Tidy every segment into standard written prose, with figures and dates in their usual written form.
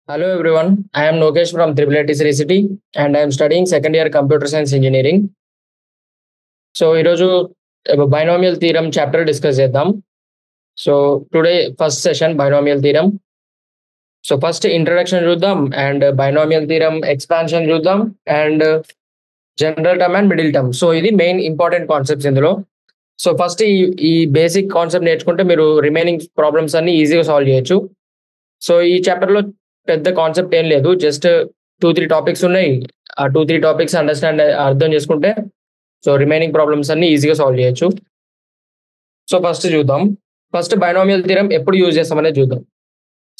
Hello everyone, I am Nokesh from Triple IT City City and I am studying second year computer science engineering. So ఈరోజు binomial theorem chapter discuss చేద్దాం. So today first session binomial theorem. So first introduction చూద్దాం and binomial theorem expansion చూద్దాం and general term and middle term. So ఇది main important concepts ఇందులో. So first ఈ basic concept నేర్చుకుంటే మీరు remaining problems అన్ని ఈజీగా సాల్వ్ చేయొచ్చు. సో ఈ చాప్టర్లో పెద్ద కాన్సెప్ట్ ఏం లేదు, జస్ట్ 2-3 టాపిక్స్ ఉన్నాయి. ఆ 2-3 టాపిక్స్ అర్థం చేసుకుంటే సో రిమైనింగ్ ప్రాబ్లమ్స్ అన్ని ఈజీగా సాల్వ్ చేయొచ్చు. సో ఫస్ట్ చూద్దాం. ఫస్ట్ బైనామియల్ థీరం ఎప్పుడు యూజ్ చేస్తామనేది చూద్దాం.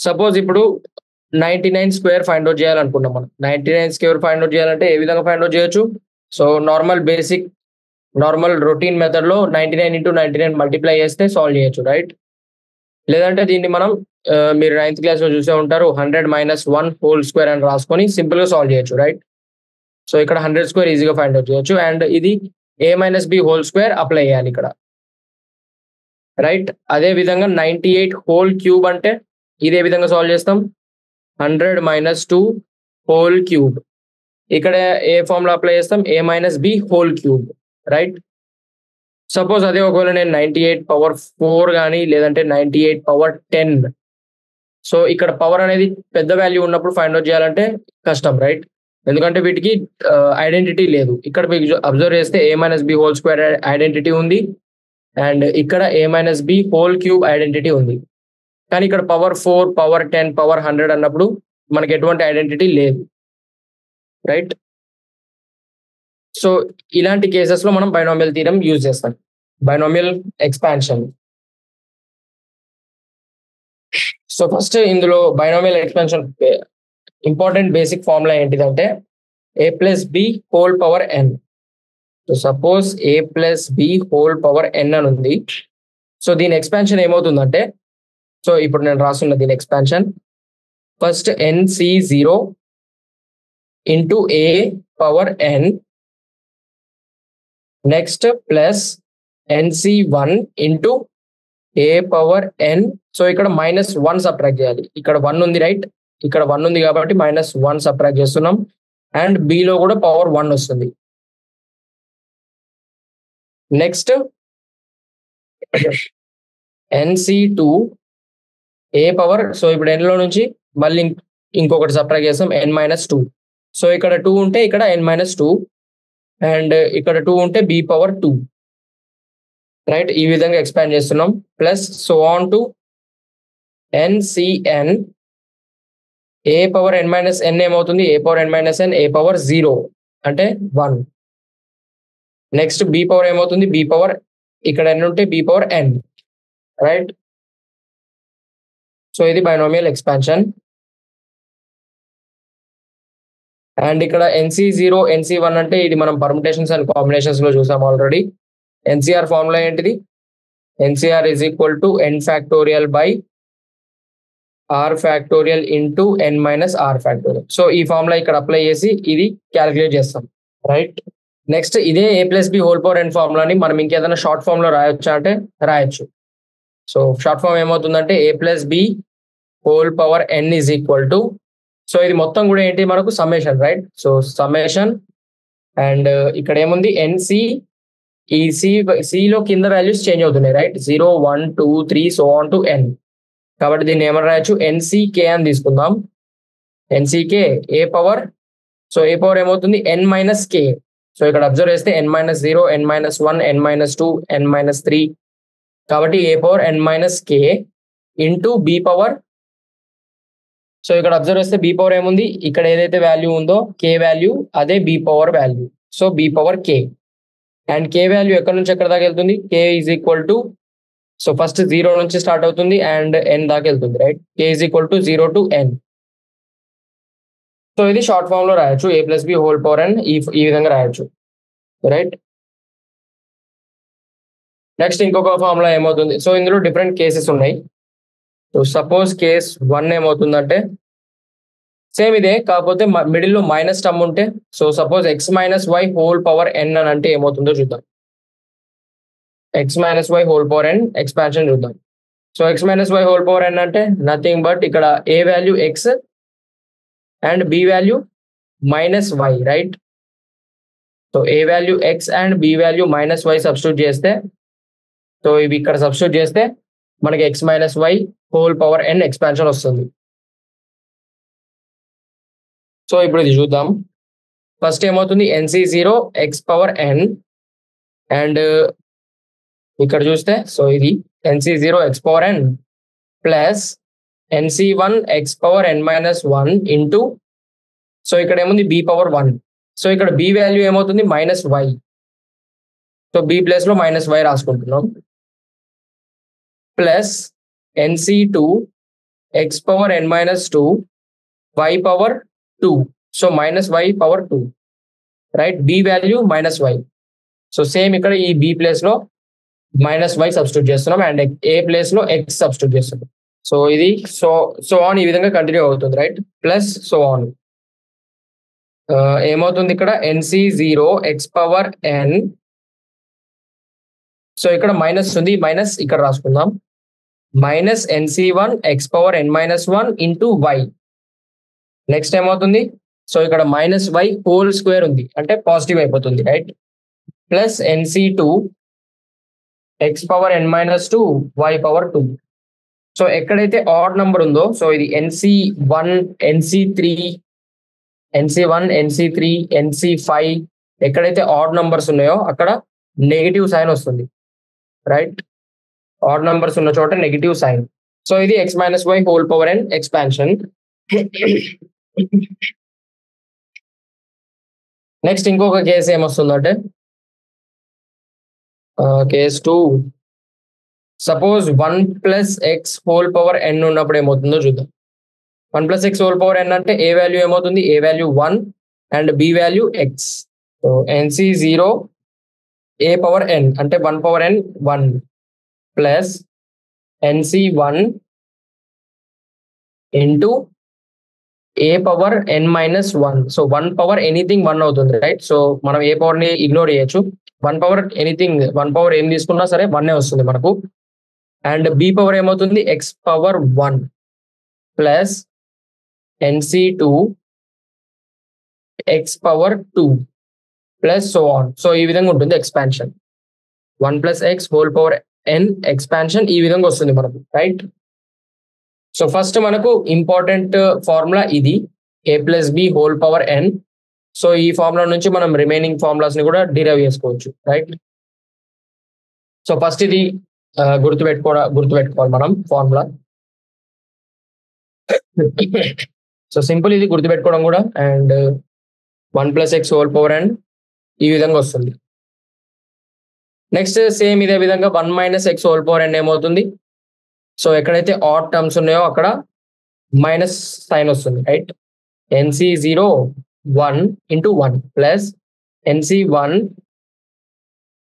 సపోజ్ ఇప్పుడు 99 స్క్వేర్ ఫైండ్ అవుట్ చేయాలనుకున్నాం. మనం 99 స్క్వేర్ ఫైండ్ అవుట్ చేయాలంటే ఏ విధంగా ఫైండ్ అవుట్ చేయొచ్చు? సో నార్మల్ రొటీన్ మెథడ్లో 99 into 99 మల్టిప్లై చేస్తే సాల్వ్ చేయొచ్చు, రైట్? లేదంటే దీన్ని మనం మీరు 9th క్లాస్లో చూసే ఉంటారు, 100 - 1 హోల్ స్క్వేర్ అని రాసుకొని సింపుల్గా సాల్వ్ చేయొచ్చు, రైట్? సో ఇక్కడ 100 స్క్వేర్ ఈజీగా ఫైండ్ అవుట్ చేయొచ్చు అండ్ ఇది a - b whole square apply చేయాలి ఇక్కడ, రైట్? అదే విధంగా 98 హోల్ క్యూబ్ అంటే ఇదే విధంగా సాల్వ్ చేస్తాం. 100 - 2 హోల్ క్యూబ్ ఇక్కడ ఏ ఫార్ములా అప్లై చేస్తాం? a - b whole cube, right? Suppose అదే ఒకవేళ నేను 98 పవర్ 4 కానీ లేదంటే 98 పవర్ 10. సో ఇక్కడ పవర్ అనేది పెద్ద వాల్యూ ఉన్నప్పుడు ఫైండ్ అవుట్ చేయాలంటే కష్టం, రైట్? ఎందుకంటే వీటికి ఐడెంటిటీ లేదు. ఇక్కడ మీకు అబ్జర్వ్ చేస్తే a - b whole square identity ఉంది అండ్ ఇక్కడ a - b whole cube identity ఉంది. కానీ ఇక్కడ పవర్ 4 పవర్ 10 పవర్ 100 అన్నప్పుడు మనకి ఎటువంటి ఐడెంటిటీ లేదు, రైట్? సో ఇలాంటి కేసెస్లో మనం బైనామియల్ థీరం యూజ్ చేస్తాం, బైనామియల్ ఎక్స్పాన్షన్. సో ఫస్ట్ ఇందులో binomial expansion important basic formula ఏంటిదంటే a + b whole power n. So suppose a + b whole power n అని ఉంది. సో దీని ఎక్స్పాన్షన్ ఏమవుతుందంటే, సో ఇప్పుడు నేను రాస్తున్న దీని expansion first nc0 into a power n, next plus nc1 into a power n. So ఇక్కడ -1 సబ్ట్రాక్ట్ చేయాలి. ఇక్కడ 1 ఉంది, రైట్? ఇక్కడ 1 ఉంది కాబట్టి -1 సబ్ట్రాక్ట్ చేస్తున్నాం అండ్ బిలో కూడా పవర్ 1 వస్తుంది. Next nc2 a power, so ఇప్పుడు n లో నుంచి మళ్ళీ ఇంకొకటి సబ్ట్రాక్ట్ చేస్తాం n - 2. సో ఇక్కడ 2 ఉంటే ఇక్కడ n - 2 అండ్ ఇక్కడ 2 ఉంటే b పవర్ 2, రైట్? ఈ విధంగా ఎక్స్పాండ్ చేస్తున్నాం. Plus so on to ncn a power n - n ఏమవుతుంది? a power n - n a power 0 అంటే 1. నెక్స్ట్ b పవర్ ఏమవుతుంది? b పవర్ ఇక్కడ n ఉంటే b power n, right? So ఇది బైనామియల్ ఎక్స్పాన్షన్. అండ్ ఇక్కడ nc0 nc1 అంటే ఇది మనం పర్ముటేషన్స్ అండ్ కాంబినేషన్స్ లో చూసాం ఆల్రెడీ. NCR ఫార్ములా ఏంటిది? NCR is equal to n factorial by r factorial into n minus r factorial. So ఈ formula ఇక్కడ అప్లై చేసి ఇది క్యాలిక్యులేట్ చేస్తాం, రైట్? నెక్స్ట్ ఇదే a + b whole power n ఫార్ములాని మనం ఇంకేదైనా షార్ట్ ఫామ్ లో రాయొచ్చా అంటే రాయొచ్చు. సో షార్ట్ ఫామ్ ఏమవుతుందంటే a + b whole power n is equal to, so ఇది మొత్తం కూడా ఏంటి మనకు summation, right? So summation and ఇక్కడ ఏముంది? NC, ఈ సిలో కింద వాల్యూస్ చేంజ్ అవుతున్నాయి, right? 0 1 2 3 so on to n. కాబట్టి దీన్ని ఏమని రాయొచ్చు? NCK అని తీసుకుందాం. NCK ఏ పవర్, సో ఏ పవర్ ఏమవుతుంది? n - k. సో ఇక్కడ అబ్జర్వ్ చేస్తే n - 0 n - 1 n - 2 n - 3 కాబట్టి a power n - k into b power. So ఇక్కడ అబ్జర్వ్ చేస్తే b పవర్ ఏముంది? ఇక్కడ ఏదైతే వాల్యూ ఉందో k వాల్యూ అదే b power value, so b power k. And k value ఎక్కడి నుంచి ఎక్కడ దాకా వెళ్తుంది? k is equal to, so first 0 నుంచి స్టార్ట్ అవుతుంది అండ్ n దాకా వెళ్తుంది, right? k is equal to 0 to n. So ఇది షార్ట్ ఫామ్ లో రాయొచ్చు, a + b whole power n ఈ విధంగా రాయొచ్చు, రైట్? నెక్స్ట్ ఇంకొక ఫార్ములా ఏమవుతుంది? సో ఇందులో డిఫరెంట్ కేసెస్ ఉన్నాయి. సో సపోజ్ కేస్ 1 ఏమవుతుందంటే సేమ్ ఇదే, కాకపోతే మిడిల్లో మైనస్ టర్మ్ ఉంటే, so suppose x - y whole power n అని అంటే ఏమవుతుందో చూద్దాం. x - y whole power n expansion చూద్దాం. So x - y whole power n అంటే నథింగ్ బట్ ఇక్కడ a value x and b value minus y, right? So a value x and b value minus y substitute చేస్తే, so ఇవి ఇక్కడ substitute చేస్తే మనకి x మైనస్ y whole power n expansion వస్తుంది. So ఇప్పుడు ఇది చూద్దాం. ఫస్ట్ ఏమవుతుంది, NC0 x power n and ఇక్కడ చూస్తే సో ఇది NC0 x పవర్ n ప్లస్ NC1 x power n minus 1 into, so ఇక్కడ ఏముంది b పవర్ 1. సో ఇక్కడ b వాల్యూ ఏమవుతుంది minus y. So b place లో మైనస్ y రాసుకుంటున్నాం. Plus NC2 x power n minus 2 y power 2. So minus y power 2, right? b value minus y. So same ఇక్కడ ఈ b place లో minus y substitute చేస్తున్నాం and a place లో x substitute చేస్తున్నాం. So ఇది so on ఈ విధంగా continue అవుతుంది, రైట్? Plus so on. ఏమవుతుంది ఇక్కడ NC0 x power n. So ఇక్కడ మైనస్ ఉంది, మైనస్ ఇక్కడ రాసుకుందాం. Minus NC1 x power n minus 1 into y. Next ఏమవుతుంది, సో ఇక్కడ మైనస్ y హోల్ స్క్వేర్ ఉంది అంటే పాజిటివ్ అయిపోతుంది, right? Plus NC2 x power n minus 2 y power 2. So ఎక్కడైతే ఆడ్ నంబర్ ఉందో, సో ఇది NC1 NC3 NC5 ఎక్కడైతే odd numbers ఉన్నాయో అక్కడ నెగిటివ్ సైన్ వస్తుంది, రైట్? ఆడ్ నంబర్స్ ఉన్న చోట నెగిటివ్ సైన్. సో ఇది x మైనస్ y whole power n expansion. Next ఇంకొక కేసు ఏమొస్తుందంటే case 2. Suppose 1 plus x whole power n ఉన్నప్పుడు ఏమవుతుందో చూద్దాం. 1 plus x whole power n అంటే a వాల్యూ ఏమవుతుంది, a value 1 and b value x. So NC0 a power n అంటే 1 power n 1 plus NC1 into a power n minus 1. So 1 power anything 1 అవుతుంది, right? So మనం ఏ power ని ignore చేయొచ్చు. 1 power anything 1 power ఏం తీసుకున్నా సరే 1 వస్తుంది మనకు. అండ్ b పవర్ ఏమవుతుంది x power 1 plus NC2 x power 2 plus so on. So ఈ విధంగా ఉంటుంది expansion. 1 plus x whole power n expansion ఈ విధంగా వస్తుంది మనకు, రైట్? సో ఫస్ట్ మనకు ఇంపార్టెంట్ ఫార్ములా ఇది, a plus b whole power n. So ఈ ఫార్ములా నుంచి మనం రిమైనింగ్ ఫార్ములాస్ ని కూడా డిరైవ్ చేసుకోవచ్చు, రైట్? సో ఫస్ట్ ఇది గుర్తుపెట్టుకోవాలి మనం ఫార్ములా. సో సింపుల్ ఇది గుర్తుపెట్టుకోవడం కూడా. And 1 plus x whole power n ఈ విధంగా వస్తుంది. నెక్స్ట్ సేమ్ ఇదే విధంగా 1 minus x whole power n ఏమవుతుంది, సో ఎక్కడైతే ఆడ్ టర్మ్స్ ఉన్నాయో అక్కడ మైనస్ సైన్ వస్తుంది, right? NC0 1 into 1 plus NC1.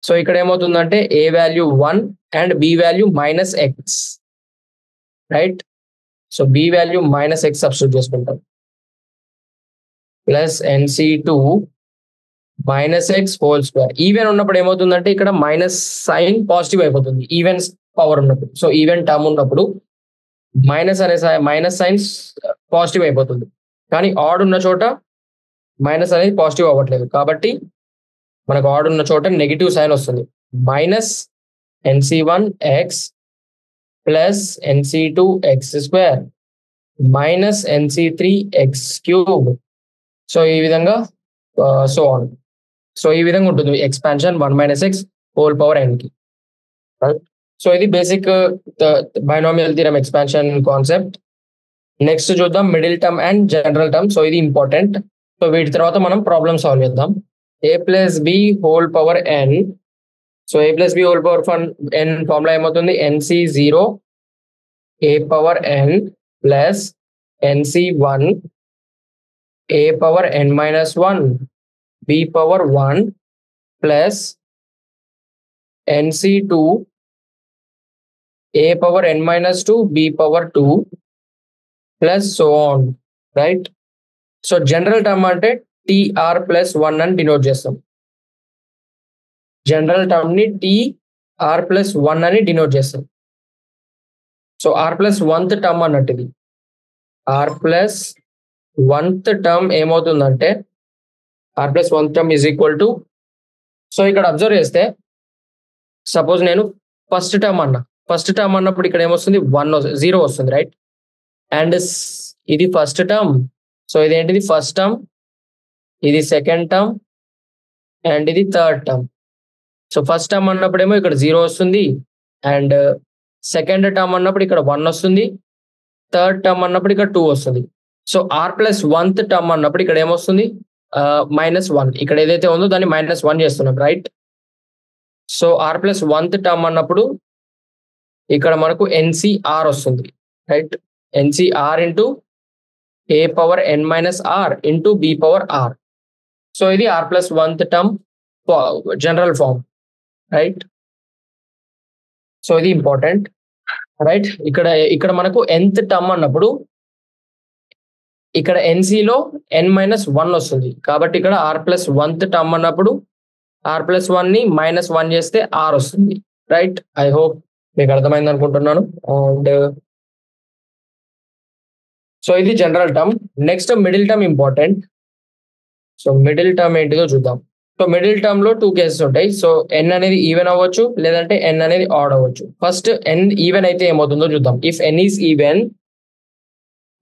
So ఇక్కడ ఏమవుతుందంటే a value 1 and b value minus x, right? So b value minus x substitute చేసుకుంటాం. Plus NC2 minus x whole square. Even ఉన్నప్పుడు ఏమవుతుందంటే ఇక్కడ minus sign positive అయిపోతుంది even power ఉన్నప్పుడు. So even term ఉన్నప్పుడు minus sine positive అయిపోతుంది, కానీ add ఉన్న చోట మైనస్ అనేది పాజిటివ్ అవ్వట్లేదు. కాబట్టి మనకు ఆడ్ ఉన్న చోట నెగిటివ్ సైన్ వస్తుంది. Minus NC1 x plus NC2 x square minus NC3 x cube. So ఈ విధంగా సో ఆన్. సో ఈ విధంగా ఉంటుంది expansion 1 minus x whole power n కి, రైట్? సో ఇది basic binomial theorem expansion concept. Next చూద్దాం middle term and general term. So ఇది important. So వీటి తర్వాత మనం ప్రాబ్లమ్ సాల్వ్ చేద్దాం. a plus b whole power n. So a plus b whole power n formula ఏమవుతుంది, NC0 a power n ప్లస్ NC1 a power n minus 1 b power 1 plus NC2 a power n minus 2 b power 2 plus so on, right? So general term అంటే TR plus 1 అని denote చేస్తాం. General term ని TR plus 1 అని denote చేస్తాం. So R plus 1th term అన్నట్టు ఇది. R plus oneth term ఏమవుతుందంటే r plus oneth term is equal to, so ఇక్కడ అబ్జర్వ్ చేస్తే సపోజ్ నేను ఫస్ట్ టర్మ్ అన్నప్పుడు ఇక్కడ ఏమొస్తుంది 0 వస్తుంది, రైట్? అండ్ ఇది ఫస్ట్ టర్మ్, సో ఇదేంటిది ఫస్ట్ టర్మ్, ఇది సెకండ్ టర్మ్, అండ్ ఇది third term. So first term అన్నప్పుడేమో ఇక్కడ 0 వస్తుంది, అండ్ సెకండ్ టర్మ్ అన్నప్పుడు ఇక్కడ 1 వస్తుంది, థర్డ్ టర్మ్ అన్నప్పుడు ఇక్కడ 2 వస్తుంది. So are plus oneth term అన్నప్పుడు ఇక్కడ ఏమొస్తుంది -1. ఇక్కడ ఏదైతే ఉందో దాన్ని -1 చేస్తున్నాం, right? So are plus oneth term అన్నప్పుడు ఇక్కడ మనకు ఎన్సిఆర్ వస్తుంది, right? NCR into a power n minus r into b power r. So ఇది r plus oneth term general form, right? So ఇది ఇంపార్టెంట్, రైట్? ఇక్కడ మనకు nth టర్మ్ అన్నప్పుడు ఇక్కడ ఎన్సిలో n-1 వస్తుంది, కాబట్టి ఇక్కడ ఆర్ ప్లస్ వన్త్ టర్మ్ అన్నప్పుడు ఆర్ ప్లస్ ని -1 చేస్తే ఆర్ వస్తుంది, రైట్? ఐ హోప్ మీకు అర్థమైంది అనుకుంటున్నాను. అండ్ సో ఇది general term. Next middle term important. So middle term ఏంటిదో చూద్దాం. సో మిడిల్ టర్మ్ లో 2 కేసెస్ ఉంటాయి. సో n అనేది ఈవెన్ అవ్వచ్చు, లేదంటే n అనేది ఆడ్ అవ్వచ్చు. ఫస్ట్ n ఈవెన్ అయితే ఏమవుతుందో చూద్దాం. If n is even,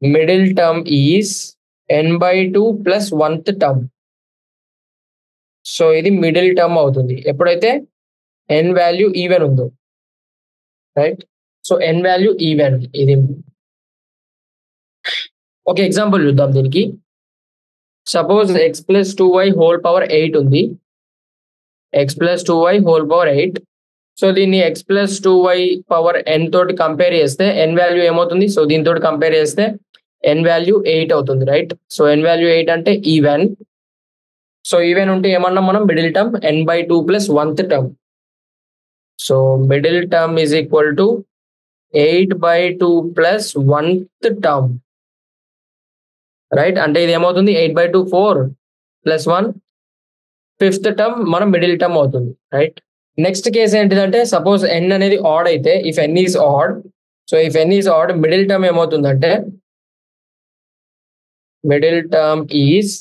middle term is n/2 plus oneth term. So ఇది మిడిల్ టర్మ్ అవుతుంది ఎప్పుడైతే n వాల్యూ ఈవెన్ ఉందో, right? So n value even. ఇది ఒక ఎగ్జాంపుల్ చూద్దాం దీనికి. Suppose x plus 2y whole power 8 ఉంది, x plus 2y whole power 8. So దీన్ని x plus 2y power n తోటి కంపేర్ చేస్తే n వాల్యూ ఏమవుతుంది? సో దీంతో కంపేర్ చేస్తే n వాల్యూ 8 అవుతుంది, రైట్? సో n వాల్యూ 8 అంటే ఈవెన్. సో ఈవెన్ ఉంటే ఏమన్నా మనం middle term n/2 plus oneth term. So middle term is equal to 8/2 plus oneth term, right? అంటే ఇది ఏమవుతుంది? 8/2 4 ప్లస్ 1 ఫిఫ్త్ టర్మ్ మనం మిడిల్ టర్మ్ అవుతుంది, రైట్? నెక్స్ట్ కేసు ఏంటిదంటే సపోజ్ n అనేది ఆడ్ అయితే, if n is odd, so if n is odd middle term ఏమవుతుందంటే middle term is,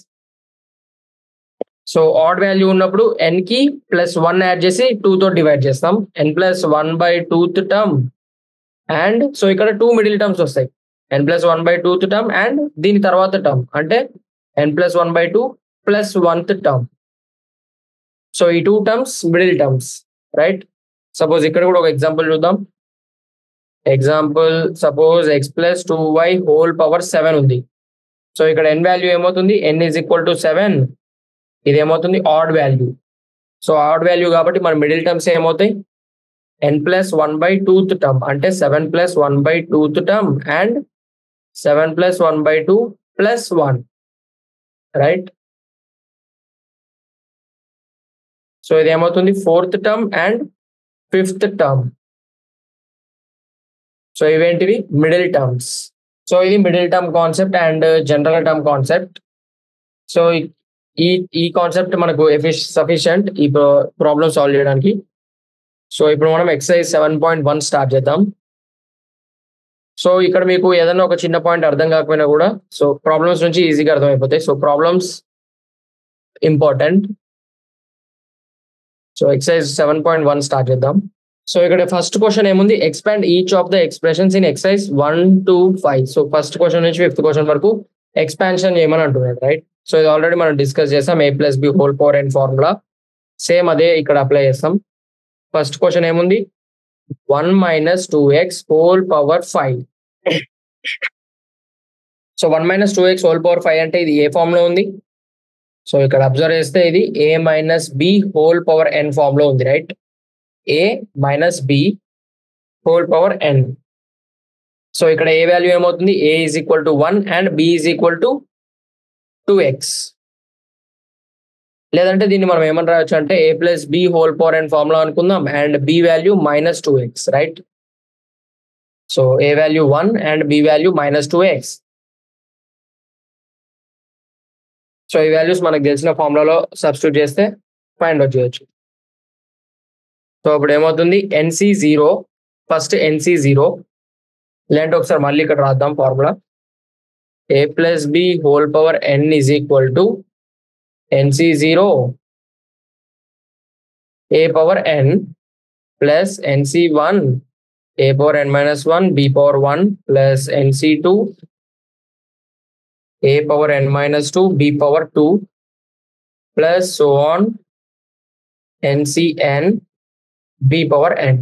so odd value ఉన్నప్పుడు n కి +1 యాడ్ చేసి 2 తో డివైడ్ చేస్తాం, n+1/2th టర్మ్. అండ్ సో ఇక్కడ 2 మిడిల్ టర్మ్స్ వస్తాయి, n+1/2th టర్మ్ అండ్ దీని తర్వాత టర్మ్ అంటే n+1/2 plus oneth term. So ఈ 2 terms middle terms, right? Suppose ఇక్కడ కూడా ఒక ఎగ్జాంపుల్ చూద్దాం. Example suppose x plus 2y whole power 7 ఉంది. సో ఇక్కడ n వాల్యూ ఏమవుతుంది? n is equal to 7. ఇది ఏమవుతుంది? Odd value. So odd value కాబట్టి మన మిడిల్ టర్మ్స్ ఏమవుతాయి? n+1/2th టర్మ్ అంటే 7+1/2th term and 7+1/2 plus 1, right? So ఇది ఏమవుతుంది? 4th term and 5th term. So ఇవేంటివి? Middle terms. సో ఇది middle term concept and general term concept. So ఈ concept మనకు సఫిషియంట్ ఈ ప్రాబ్లమ్ సాల్వ్ చేయడానికి. సో ఇప్పుడు మనం ఎక్సర్సైజ్ 7.1 స్టార్ట్ చేద్దాం. సో ఇక్కడ మీకు ఏదైనా ఒక చిన్న పాయింట్ అర్థం కాకపోయినా కూడా సో ప్రాబ్లమ్స్ నుంచి ఈజీగా అర్థమైపోతాయి. So problems important. So exercise 7.1 start చేద్దాం. సో ఇక్కడ ఫస్ట్ క్వశ్చన్ ఏముంది? Expand each of the expressions in exercise 1 to 5. So first question నుంచి 5th క్వశ్చన్ వరకు ఎక్స్పాన్షన్ చేయమని అంటున్నాడు, రైట్? సో ఇది ఆల్రెడీ మనం డిస్కస్ చేసాం, a+b whole power n formula. Same అదే ఇక్కడ అప్లై చేస్తాం. ఫస్ట్ క్వశ్చన్ ఏముంది? 1 - 2x whole power 5. So 1 - 2x whole power 5 అంటే ఇది ఏ ఫామ్ లో ఉంది? సో ఇక్కడ అబ్జర్వ్ చేస్తే ఇది a - b whole power n form లో ఉంది, right? a - b whole power n. So ఇక్కడ ఏ వాల్యూ ఏమవుతుంది? a is equal to 1 and b is equal to 2x. లేదంటే దీన్ని మనం ఏమని రాయొచ్చు అంటే a+b whole power n formula అనుకుందాం and b value -2x, right? So a value 1 and b value -2x. So ఈ వాల్యూస్ మనకు తెలిసిన ఫార్ములాలో సబ్స్టిట్యూట్ చేస్తే ఫైండ్ అవుట్ చేయొచ్చు. సో ఇప్పుడు ఏమవుతుంది? NC0, ఫస్ట్ NC0 లేదంటే ఒకసారి మళ్ళీ ఇక్కడ రాద్దాం formula. a plus b whole power n is equal to nc0 a power n plus nc1 a power n minus 1 b power 1 plus nc2 a power n minus 2 b power 2 plus so on ncn b power n.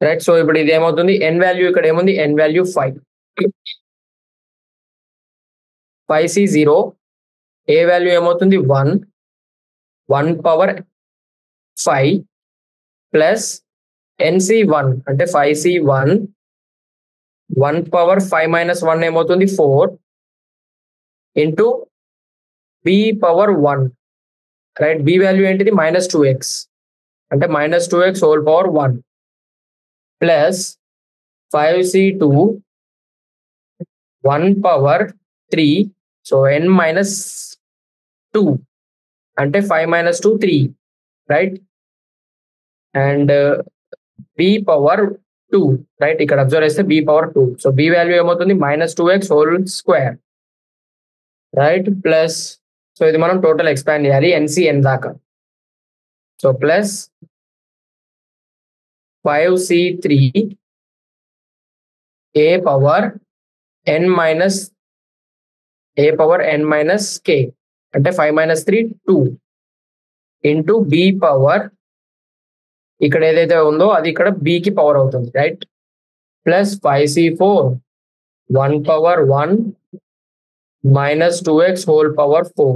Right. So ఇప్పుడు ఇది ఏమవుతుంది, ఎన్ value ఇక్కడ ఏముంది, ఎన్ value 5, 5c0 ఏ value ఏమవుతుంది 1, 1 power 5 plus nc1 అంటే 5c1 1 power 5 minus 1 ఏమవుతుంది 4 into b power 1. Right. b value ఏంటిది -2x అంటే -2x whole power 1 plus 5c2 1 power 3 so n minus 2 అంటే 5 minus 2 3 right. And b power 2 right. ఇక్కడ observe చేస్తే b power 2 so b value ఏమవుతుంది -2x whole square right. Plus so ఇది మనం total expand చేయాలి ncn దాకా. So plus 5c3 a power n minus a power n minus k అంటే 5 minus 3 2 into b power ఇక్కడ ఏదైతే ఉందో అది ఇక్కడ b కి పవర్ అవుతుంది right. Plus 5c4 1 power 1 minus 2x whole power 4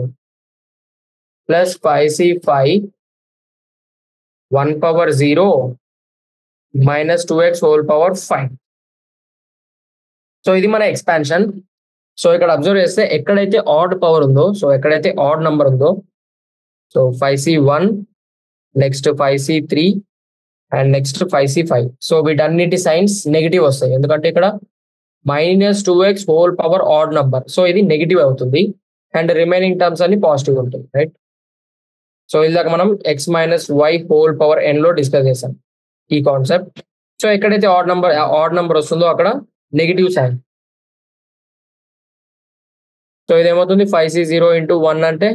plus 5c5 1 power 0 minus 2x whole power 5. So ఇది మన ఎక్స్పాన్షన్. సో ఇక్కడ అబ్జర్వ్ చేస్తే ఎక్కడైతే ఆడ్ పవర్ ఉందో, సో ఎక్కడైతే ఆడ్ నంబర్ ఉందో, so 5c1 next 5c3 and next 5c5 so వీటన్నిటి science negative వస్తాయి ఎందుకంటే ఇక్కడ -2x whole power odd number so ఇది నెగిటివ్ అవుతుంది అండ్ రిమైనింగ్ టర్మ్స్ అన్ని పాజిటివ్ ఉంటుంది రైట్. సో ఇలాగ మనం x మైనస్ y హోల్ పవర్ n లో డిస్కస్ చేసాం ఈ కాన్సెప్ట్. సో ఎక్కడైతే ఆడ్ నంబర్ వస్తుందో అక్కడ నెగిటివ్ సైన్. సో ఇదేమవుతుంది 5c0 ఇంటూ 1 అంటే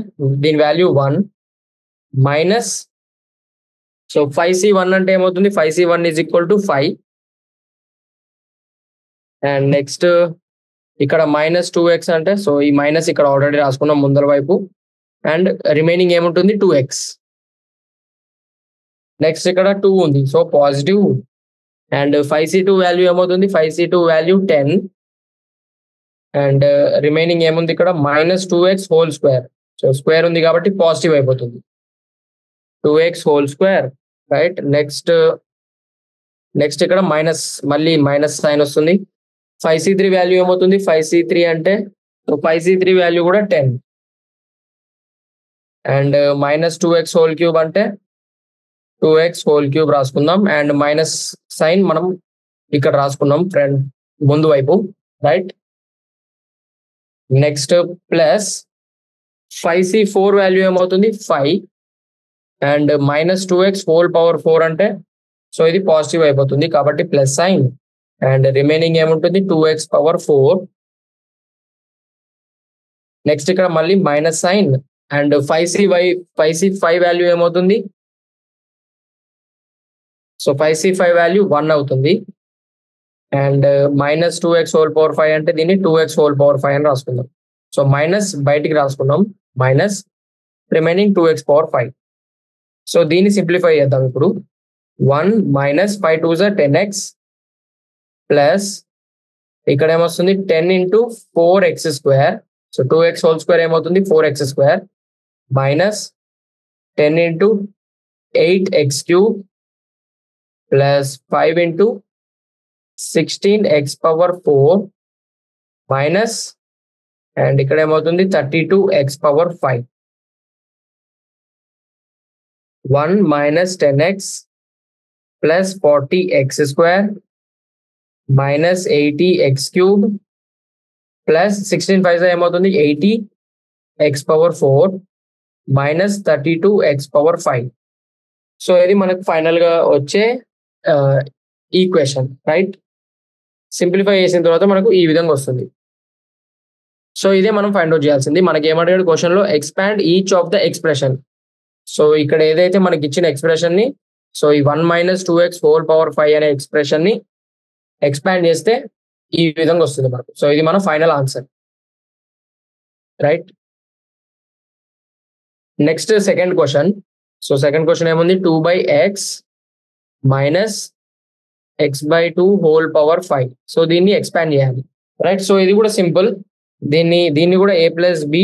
దీని వాల్యూ 1 మైనస్ సో 5c1 అంటే ఏమవుతుంది 5c1 is equal to 5 and next ఇక్కడ -2x అంటే సో ఈ మైనస్ ఇక్కడ ఆల్రెడీ రాసుకున్నాం ముందర వైపు అండ్ రిమైనింగ్ ఏముంటుంది 2x. నెక్స్ట్ ఇక్కడ 2 ఉంది so positive and 5c2 value ఏమవుతుంది 5c2 వాల్యూ 10 అండ్ రిమైనింగ్ ఏముంది ఇక్కడ -2x whole square so square ఉంది కాబట్టి పాజిటివ్ అయిపోతుంది 2x whole square right. Next ఇక్కడ మైనస్ మళ్ళీ మైనస్ సైన్ వస్తుంది. 5c3 వాల్యూ ఏమవుతుంది 5c3 అంటే 5c3 వాల్యూ కూడా 10 అండ్ -2x హోల్ క్యూబ్ అంటే 2x హోల్ క్యూబ్ రాసుకుందాం అండ్ మైనస్ సైన్ మనం ఇక్కడ రాసుకున్నాం ఫ్రంట్ ముందు వైపు right. Next plus 5c4 value ఏమవుతుంది 5 అండ్ -2x హోల్ పవర్ 4 అంటే సో ఇది పాజిటివ్ అయిపోతుంది కాబట్టి ప్లస్ సైన్ అండ్ రిమైనింగ్ ఏముంటుంది 2x పవర్ 4. నెక్స్ట్ ఇక్కడ మళ్ళీ minus sign and 5c5 value ఏమవుతుంది సో 5c5 వాల్యూ 1 అవుతుంది అండ్ -2x హోల్ పవర్ 5 అంటే దీన్ని 2x హోల్ పవర్ 5 అని రాసుకుందాం. సో మైనస్ బయటికి రాసుకున్నాం minus remaining 2x power 5. So దీన్ని సింప్లిఫై చేద్దాం ఇప్పుడు 1 మైనస్ 5 2 10x ప్లస్ ఇక్కడ ఏమొస్తుంది 10 into 4x square so 2x whole square ఏమవుతుంది 4x square minus 10 into 8x cube plus 5 into 16x power 4 minus and ఇక్కడ ఏమవుతుంది 32x power 5. 1 minus 10x plus 40x square minus 80x cube plus 16 5 ఏమవుతుంది 80x power 4 minus 32x power 5. So ఇది మనకు final గా వచ్చే equation right. Simplify చేసిన తర్వాత మనకు ఈ విధంగా వస్తుంది. సో ఇదే మనం ఫైండ్ అవుట్ చేయాల్సింది. మనకి ఏమడిగాడు క్వశ్చన్ లో expand each of the expression. So ఇక్కడ ఏదైతే మనకి ఇచ్చిన ఎక్స్ప్రెషన్ ని, సో ఈ 1 - 2x హోల్ పవర్ 5 అనే ఎక్స్ప్రెషన్ ని ఎక్స్పాండ్ చేస్తే ఈ విధంగా వస్తుంది మనకు. సో ఇది మన final answer, right. Next second question. So second question ఏముంది, 2/x - x/2 whole power 5. So దీన్ని ఎక్స్పాండ్ చేయాలి, రైట్. సో ఇది కూడా సింపుల్. దీన్ని కూడా a+b.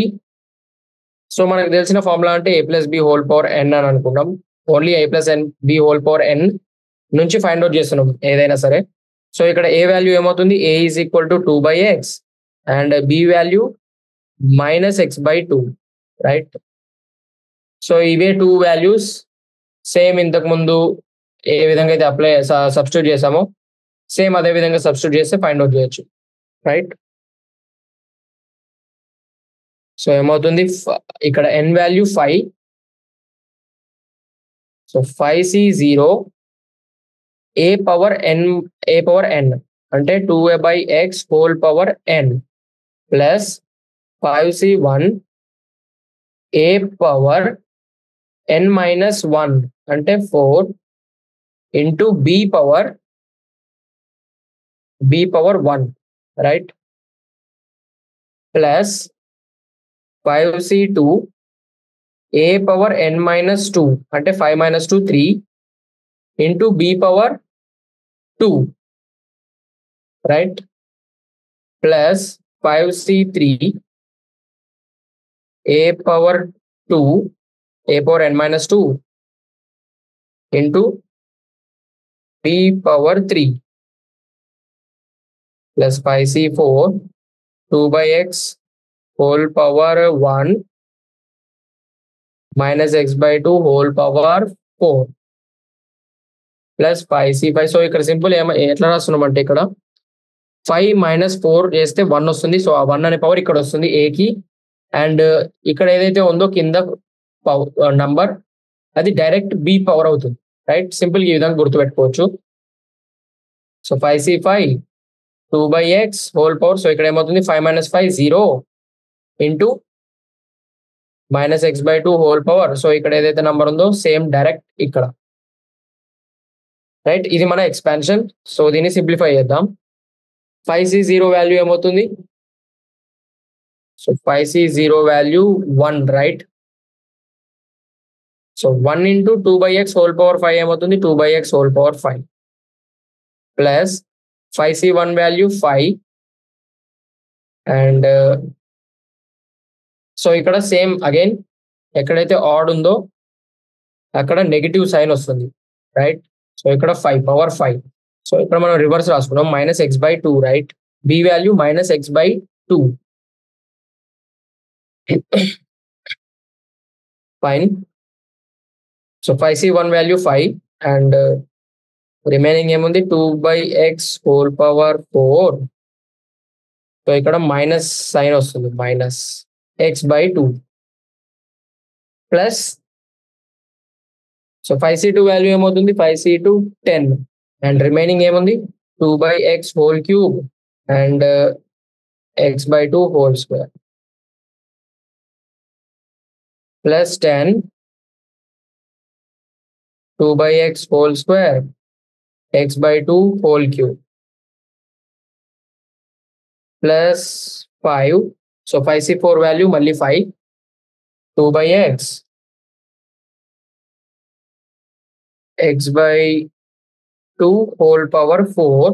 సో మనకు తెలిసిన ఫార్ములా అంటే a+b హోల్ పవర్ n అని అనుకుంటాం. Only a+b whole power n నుంచి ఫైండ్ అవుట్ చేస్తున్నాం ఏదైనా సరే. సో ఇక్కడ a వాల్యూ ఏమవుతుంది, a is equal to 2/x and b value -x/2, right. So ఇవే 2 వాల్యూస్ సేమ్ ఇంతకు ముందు ఏ విధంగా అయితే సబ్స్టిట్యూట్ చేసామో సేమ్ అదే విధంగా సబ్స్టిట్యూట్ చేస్తే ఫైండ్ అవుట్ చేయొచ్చు, రైట్. సో ఏమవుతుంది, ఇక్కడ n value 5. So 5c0 a power n అంటే 2a/x whole power n plus 5c1 a power n-1 అంటే 4 into b power 1, right, plus 5c2 a power n-2 అంటే 5 - 2 3 into b power 2, right, plus 5c3 a power 2 a power n-2 into b power 3 plus 5c4 2/x whole power 1 -x/2 whole power 4 plus 5c5. So ఇక్కడ simple ఎట్లా రాస్తున్నామంటే ఇక్కడ 5 - 4 చేస్తే 1 వస్తుంది. So ఆ 1 అనే power ఇక్కడ వస్తుంది a కి, అండ్ ఇక్కడ ఏదైతే ఉందో కింద నంబర్ అది డైరెక్ట్ b పవర్ అవుతుంది, రైట్. సింపుల్ ఈ విధంగా గుర్తుపెట్టుకోవచ్చు. So 5c5 2/x whole power, so ఇక్కడ ఏమవుతుంది 5 - 5 0 into -x/2 whole power. So ఇక్కడ ఏదైతే నంబర్ ఉందో సేమ్ డైరెక్ట్ ఇక్కడ, రైట్. ఇది మన ఎక్స్పాన్షన్. సో దీన్ని సింప్లిఫై చేద్దాం. 5c0 వాల్యూ ఏమవుతుంది, so 5c0 value 1, right. So 1 into 2/x whole power 5 ఏమవుతుంది 2/x whole power 5 plus 5c1 value 5 and so ఇక్కడ సేమ్ అగైన్ ఎక్కడైతే ఆడ్ ఉందో అక్కడ నెగిటివ్ సైన్ వస్తుంది, రైట్. సో ఇక్కడ 5 పవర్ 5. సో ఇక్కడ మనం రివర్స్ రాసుకున్నాం -x/2, right. b value -x/2, fine. So 5c1 value 5 and remaining ఏముంది 2/x హోల్ పవర్ 4. సో ఇక్కడ మైనస్ సైన్ వస్తుంది -x/2 plus, so 5c2 value ఏమవుతుంది 5c2 10 అండ్ రిమైనింగ్ ఏముంది 2/x whole cube and x/2 whole square plus 10 2/x whole square x/2 whole cube plus 5. So 5c4 value మళ్ళీ 5 2/x x/2 whole power 4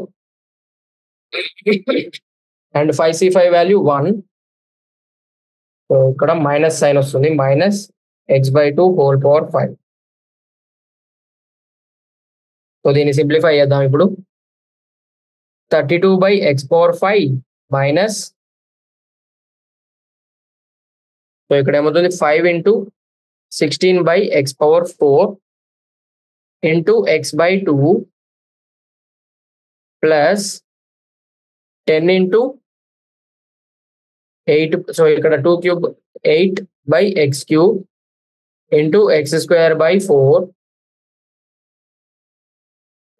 and 5c5 value 1. So ఇక్కడ minus sign వస్తుంది -x/2 whole power 5. So దీన్ని simplify చేద్దాం ఇప్పుడు. 32/x power 5 minus, so ఇక్కడ ఏమవుతుంది 5 into 16/x power 4 into x/2 plus 10 into 8. So ఇక్కడ 2 cube 8/x³ into x²/4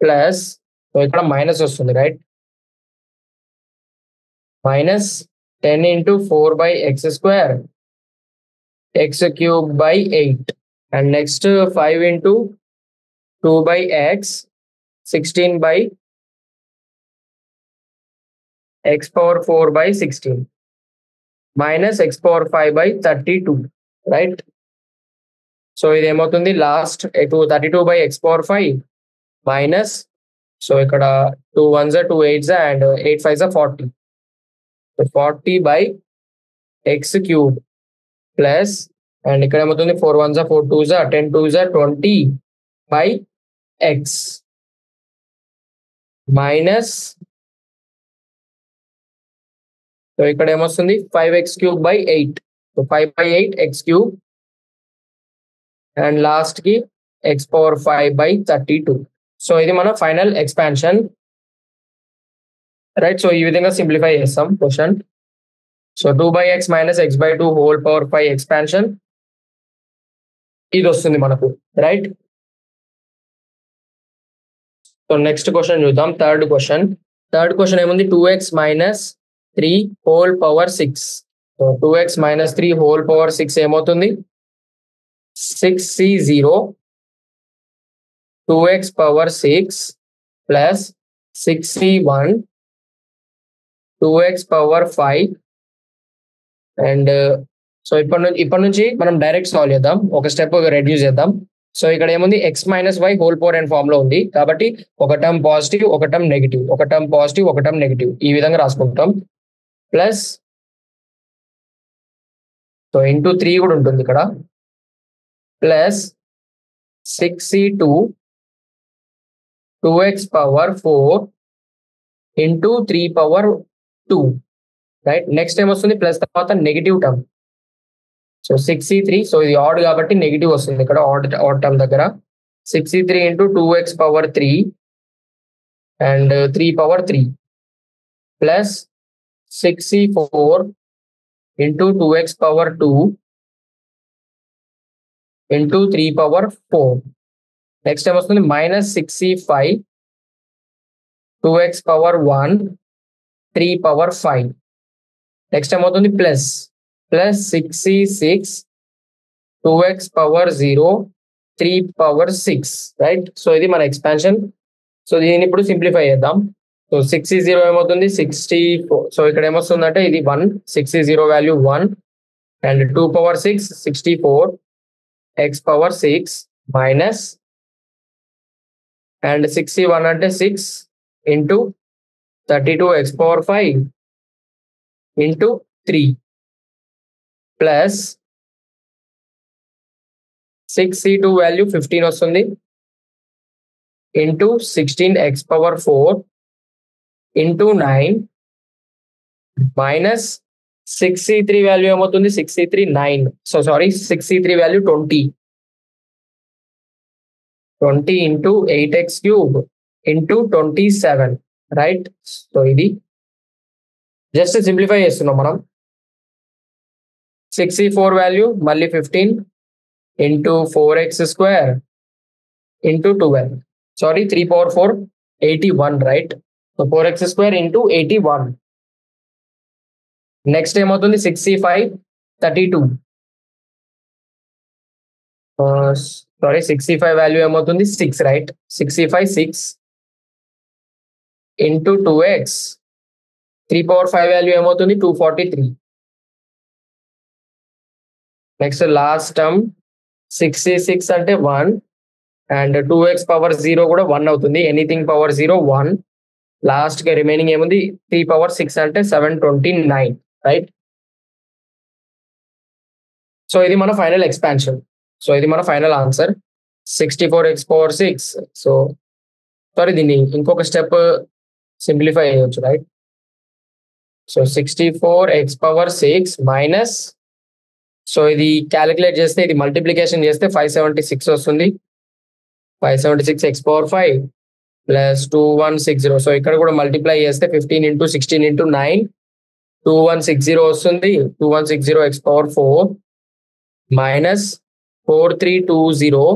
plus, so ఇక్కడ minus వస్తుంది, right. minus 10 into 4 by x square, x cube by 8. And next 5 into 2 by x, 16 by x power 4 by 16, minus x power 5 by 32, right? So ఇది ఏమవుతుంది last 32 by x power 5 minus, so ఇక్కడ 2 1s 2 8s and 8 5s 40. So 40 by x cube plus, and ఇక్కడ ఏమవుతుంది 4 1s 4 2s 10 2s 20 by x minus, so ఇక్కడ ఏమొస్తుంది 5x cube by 8. So 5 by 8 x cube and last కి x power 5 by 32. So ఇది మన final expansion, right? So ఈ విధంగా simplify చేస్తాం question. So 2 by x minus x by 2 whole power 5 expansion ఇది వస్తుంది మనకు, రైట్? సో నెక్స్ట్ క్వశ్చన్ చూద్దాం. థర్డ్ క్వశ్చన్ ఏముంది? 2x minus 3 whole power 6. So 2x minus 3 whole power 6 ఏమవుతుంది? 6c0 2x power 6 plus 6c1 2x power 5. And so ఇప్పటి నుంచి మనం direct solve చేద్దాం, ఒక స్టెప్ రెడ్యూస్ చేద్దాం. సో ఇక్కడ ఏముంది? X minus y whole power n form లో ఉంది కాబట్టి ఒక టర్మ్ పాజిటివ్ ఒక టర్మ్ నెగిటివ్, ఒక టర్మ్ పాజిటివ్ ఒక టర్మ్ నెగిటివ్, ఈ విధంగా రాసుకుంటాం. ప్లస్, సో ఇంటూ 3 కూడా ఉంటుంది ఇక్కడ, plus 6c2 2x power 4 into 3 power 2, right? Next time వస్తుంది ప్లస్ తర్వాత negative term. So 6c3, so ఇది ఆడ్ కాబట్టి నెగిటివ్ వస్తుంది ఇక్కడ ఆడ్ టర్మ్ దగ్గర. 6c3 into 2x power 3 and 3 power 3 plus 6c4 into 2x power 2 into 3 power 4. Next time వస్తుంది minus 6c5 2x power 1 3 power 5. Next time అవుతుంది plus 6c6 2x power 0 3 power 6, right? So ఇది మన expansion. So దీన్ని ఇప్పుడు simplify చేద్దాం. So 6c0 ఏమవుతుంది? 64. So ఇక్కడ ఏమొస్తుందంటే ఇది 1, 6c0 value 1 and 2 power 6 64 x power 6 minus, and 6c1 అంటే 6 into 32 x power 5 into 3 plus 6c2 value 15 వస్తుంది into 16 x power 4 into 9 minus 6c3 value ఏమవుతుంది? 6c3 9. So sorry 6c3 value 20 into 8x cube into 27, right? So ఇది just simplify చేస్తున్నాం మనం. 6c4 value మళ్ళీ 15 into 4x square into 12, sorry 3 power 4 81, right? So 4x square into 81. Next ఏమవుతుంది? 6c5 32, sorry 6c5 value ఏమవుతుంది? 6, right? 6c5 6 into 2x 3 power 5 value ఏమవుతుంది? 243. Next last term 6c6 అంటే 1 and 2x power 0 కూడా 1 అవుతుంది. Anything power 0 1. Last గా remaining ఏముంది? 3 power 6 అంటే 729, right? So ఇది మన ఫైనల్ ఎక్స్పాన్షన్. సో ఇది మన final answer 64x power 6. So sorry దీన్ని ఇంకొక స్టెప్ సింప్లిఫై చేయొచ్చు, right? So 64x power 6 minus, so ఇది క్యాలిక్యులేట్ చేస్తే ఇది మల్టిప్లికేషన్ చేస్తే 576 వస్తుంది. 576 x power 5 ప్లస్ 2160. సో ఇక్కడ కూడా మల్టిప్లై చేస్తే 15 ఇంటూ 16 ఇంటూ 9 2160 వస్తుంది. 2160 x power 4 minus 4320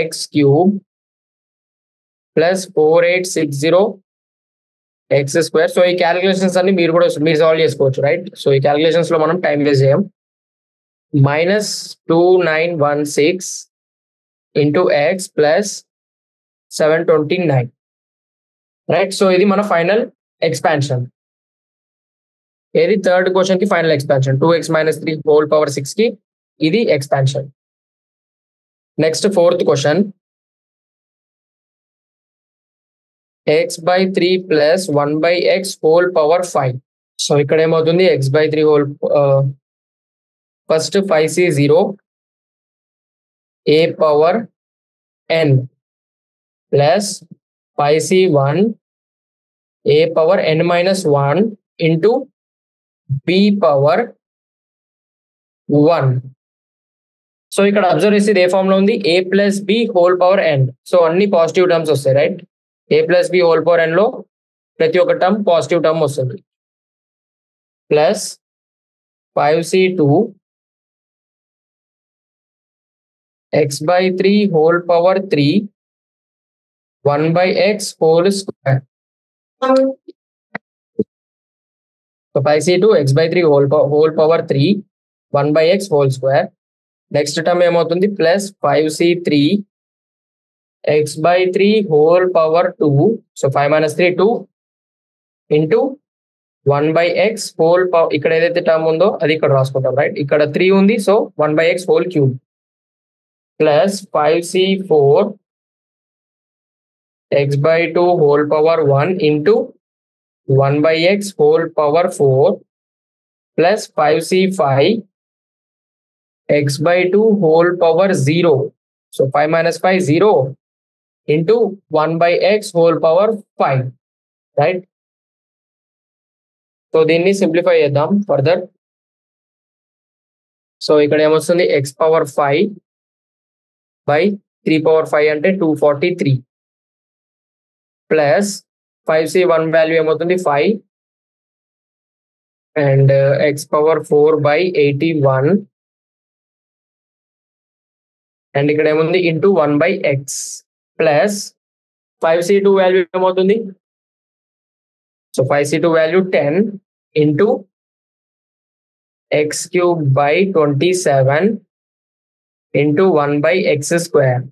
x cube plus 4860 X square. So ఈ క్యాలిక్యులేషన్స్ అన్ని మీరు సాల్వ్ చేసుకోవచ్చు, రైట్? సో ఈ క్యాలిక్యులేషన్స్ లో మనం టైం వేస్ట్ చేయం. -2916 into X plus 729, right? So ఇది మన ఫైనల్ ఎక్స్పాన్షన్. ఏది థర్డ్ క్వశ్చన్ కి final expansion 2x - 3 whole power 6 కి ఇది expansion. Next fourth question, x/3 plus 1/x whole power 5. So ఇక్కడ ఏమవుతుంది? x/3 whole first 5c0 a power n plus 5c1 a power n-1 into b power 1. So ఇక్కడ observe చేసేది ఏ form లో ఉంది? a plus b whole power n. So అన్ని positive terms వస్తాయి, right? a plus b whole power n లో ప్రతి ఒక్క term positive term వస్తుంది. Plus 5c2 x/3 whole power 3 1/x whole square. So 5c2 x/3 whole power 3 1/x whole square. Next term ఏమవుతుంది? Plus 5c3 x/3 whole power 2. So 5 - 3 2 into 1/x whole power, ఇక్కడ ఏదైతే term ఉందో అది ఇక్కడ రాసుకుంటాం, right? ఇక్కడ 3 ఉంది, so 1/x whole cube. Plus 5c4 x/2 whole power 1 into 1/x whole power 4 plus 5c5 x/2 whole power 0. So 5 - 5 0 into 1/x whole power 5, right? So దీన్ని simplify చేద్దాం ఫర్దర్. సో ఇక్కడ ఏమొస్తుంది? x పవర్ 5 బై 3 పవర్ 5 అంటే 243 plus 5c1 value ఏమవుతుంది? 5 and x power 4 by 81 and ఇక్కడ ఏముంది? Into 1/x plus 5c2 value ఏమవుతుంది? So 5c2 value 10 into x³ by 27 into 1/x square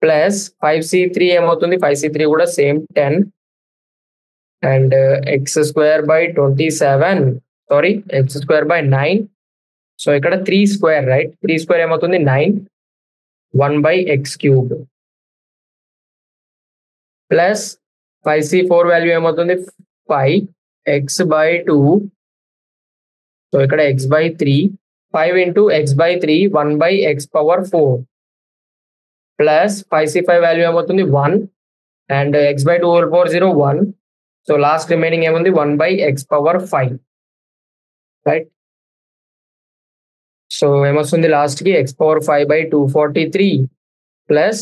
plus 5c3 ఏమవుతుంది? 5c3 కూడా same 10 and x² by 27, sorry x² by 9. So ఇక్కడ 3 square, right? 3 square ఏమవుతుంది? 9 1/x³ plus 5c4 value ఏమవుతుంది? 5x/2. So ఇక్కడ x/3 5 into x/3 1/x power 4 plus 5c5 value ఏమవుతుంది? 1 and x/2 whole power 0 1. So last remaining ఏముంది? 1/x power 5, right? So ఏమొస్తుంది last కి? x power 5 by 243 plus,